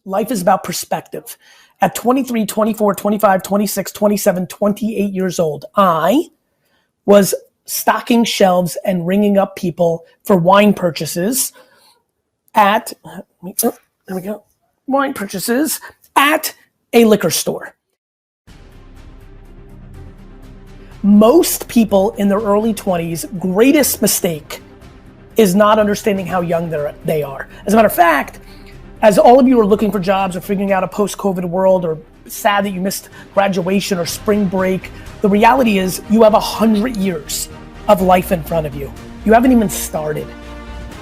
Life is about perspective. At 23, 24, 25, 26, 27, 28 years old, I was stocking shelves and ringing up people for wine purchases at, there we go, wine purchases at a liquor store. Most people in their early 20s, greatest mistake is not understanding how young they are. As a matter of fact, as all of you are looking for jobs or figuring out a post-COVID world or sad that you missed graduation or spring break, the reality is you have 100 years of life in front of you. You haven't even started.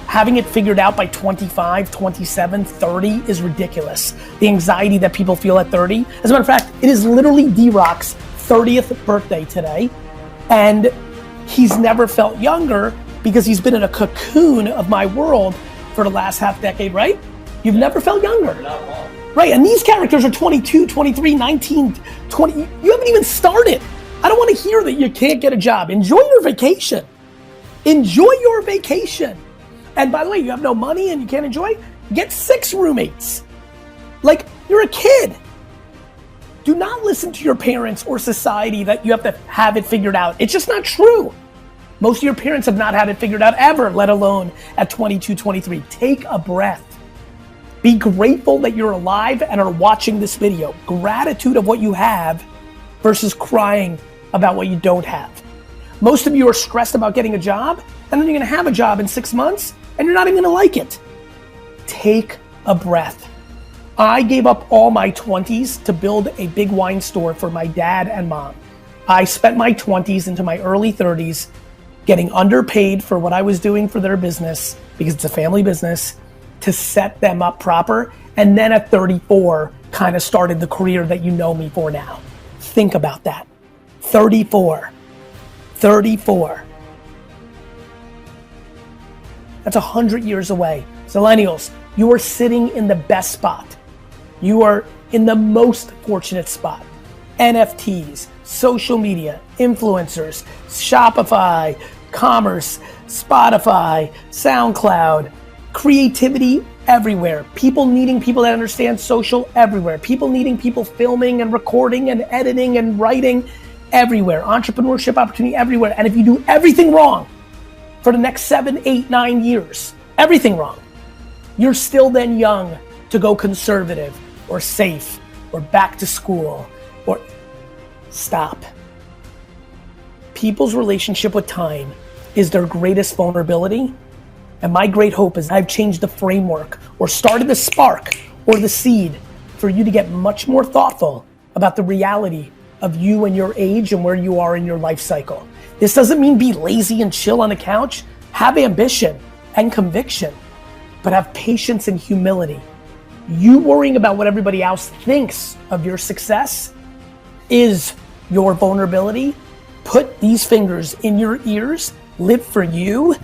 Having it figured out by 25, 27, 30 is ridiculous. The anxiety that people feel at 30. As a matter of fact, it is literally D-Rock's 30th birthday today, and he's never felt younger because he's been in a cocoon of my world for the last half decade, right? You've never felt younger. Not long. Right, and these characters are 22, 23, 19, 20. You haven't even started. I don't want to hear that you can't get a job. Enjoy your vacation. Enjoy your vacation. And by the way, you have no money and you can't enjoy? Get 6 roommates. Like, you're a kid. Do not listen to your parents or society that you have to have it figured out. It's just not true. Most of your parents have not had it figured out ever, let alone at 22, 23. Take a breath. Be grateful that you're alive and are watching this video. Gratitude of what you have versus crying about what you don't have. Most of you are stressed about getting a job, and then you're gonna have a job in 6 months, and you're not even gonna like it. Take a breath. I gave up all my 20s to build a big wine store for my dad and mom. I spent my 20s into my early 30s getting underpaid for what I was doing for their business, because it's a family business, to set them up proper. And then at 34, kind of started the career that you know me for now. Think about that. 34. That's 100 years away. Millennials, you are sitting in the best spot. You are in the most fortunate spot. NFTs, social media, influencers, Shopify, commerce, Spotify, SoundCloud, creativity everywhere. People needing people that understand social everywhere. People needing people filming and recording and editing and writing everywhere. Entrepreneurship opportunity everywhere. And if you do everything wrong for the next 7, 8, 9 years, everything wrong, you're still then young to go conservative or safe or back to school or stop. People's relationship with time is their greatest vulnerability. And my great hope is I've changed the framework or started the spark or the seed for you to get much more thoughtful about the reality of you and your age and where you are in your life cycle. This doesn't mean be lazy and chill on the couch. Have ambition and conviction, but have patience and humility. You worrying about what everybody else thinks of your success is your vulnerability. Put these fingers in your ears, live for you,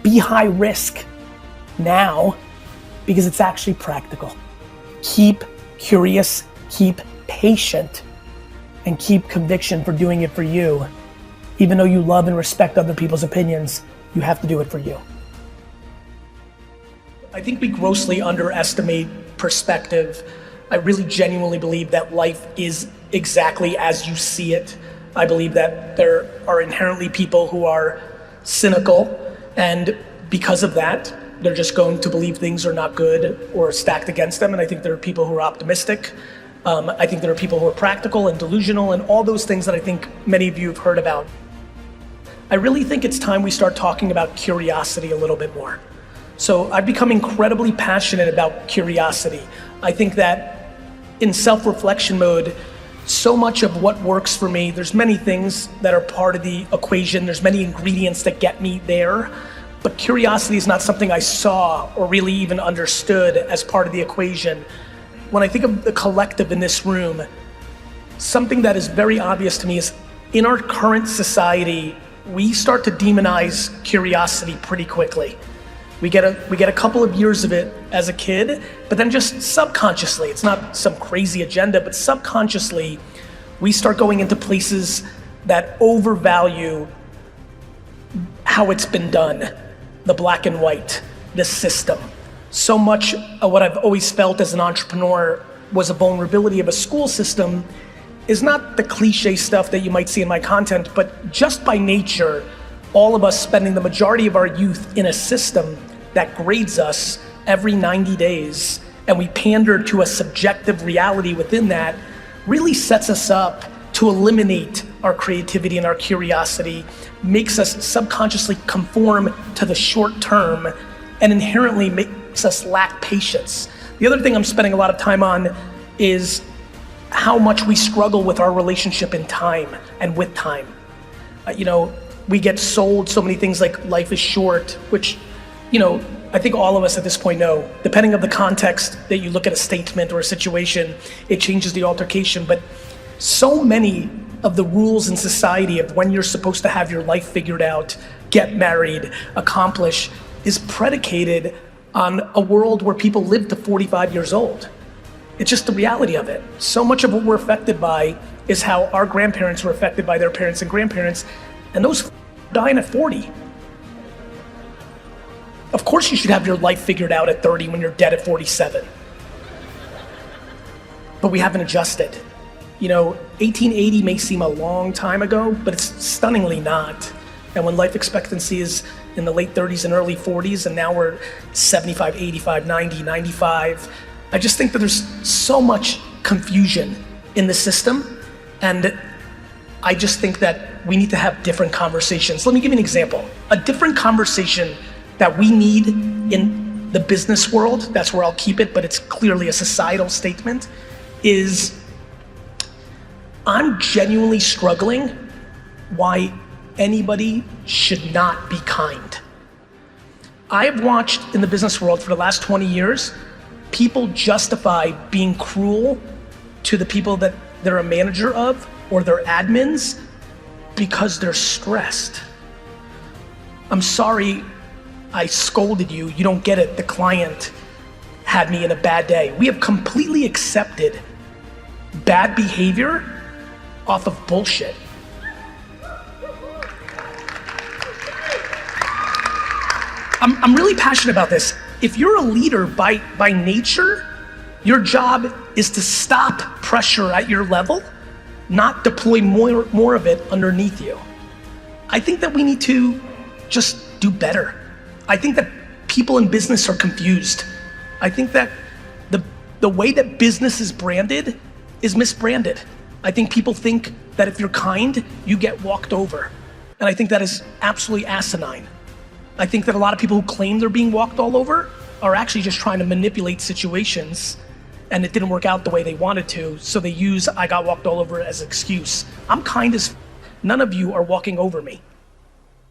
be high risk now because it's actually practical. Keep curious, keep patient, and keep conviction for doing it for you. Even though you love and respect other people's opinions, you have to do it for you. I think we grossly underestimate perspective. I really genuinely believe that life is exactly as you see it. I believe that there are inherently people who are cynical, and because of that, they're just going to believe things are not good or stacked against them. And I think there are people who are optimistic. I think there are people who are practical and delusional and all those things that I think many of you have heard about. I really think it's time we start talking about curiosity a little bit more. So I've become incredibly passionate about curiosity. I think that in self-reflection mode, so much of what works for me, there's many things that are part of the equation, there's many ingredients that get me there, but curiosity is not something I saw or really even understood as part of the equation. When I think of the collective in this room, something that is very obvious to me is in our current society, we start to demonize curiosity pretty quickly. We get a couple of years of it as a kid, but then just subconsciously, it's not some crazy agenda, but subconsciously, we start going into places that overvalue how it's been done, the black and white, the system. So much of what I've always felt as an entrepreneur was a vulnerability of a school system is not the cliche stuff that you might see in my content, but just by nature, all of us spending the majority of our youth in a system that grades us every 90 days, and we pander to a subjective reality within that, really sets us up to eliminate our creativity and our curiosity, makes us subconsciously conform to the short term, and inherently makes us lack patience. The other thing I'm spending a lot of time on is how much we struggle with our relationship in time and with time. We get sold so many things like life is short, which, I think all of us at this point know, depending on the context that you look at a statement or a situation, it changes the altercation. But so many of the rules in society of when you're supposed to have your life figured out, get married, accomplish, is predicated on a world where people live to 45 years old. It's just the reality of it. So much of what we're affected by is how our grandparents were affected by their parents and grandparents, and those dying at 40. Of course you should have your life figured out at 30 when you're dead at 47. But we haven't adjusted. 1880 may seem a long time ago, but it's stunningly not. And when life expectancy is in the late 30s and early 40s, and now we're 75, 85, 90, 95, I just think that there's so much confusion in the system, and I just think that we need to have different conversations. Let me give you an example. A different conversation that we need in the business world, that's where I'll keep it, but it's clearly a societal statement, is I'm genuinely struggling why anybody should not be kind. I've watched in the business world for the last 20 years, people justify being cruel to the people that they're a manager of or their admins because they're stressed. I'm sorry I scolded you, you don't get it, the client had me in a bad day. We have completely accepted bad behavior off of bullshit. I'm really passionate about this. If you're a leader by nature, your job is to stop pressure at your level, not deploy more of it underneath you. I think that we need to just do better. I think that people in business are confused. I think that the way that business is branded is misbranded. I think people think that if you're kind, you get walked over. And I think that is absolutely asinine. I think that a lot of people who claim they're being walked all over are actually just trying to manipulate situations, and it didn't work out the way they wanted to, so they use I got walked all over as an excuse. I'm kind as none of you are walking over me.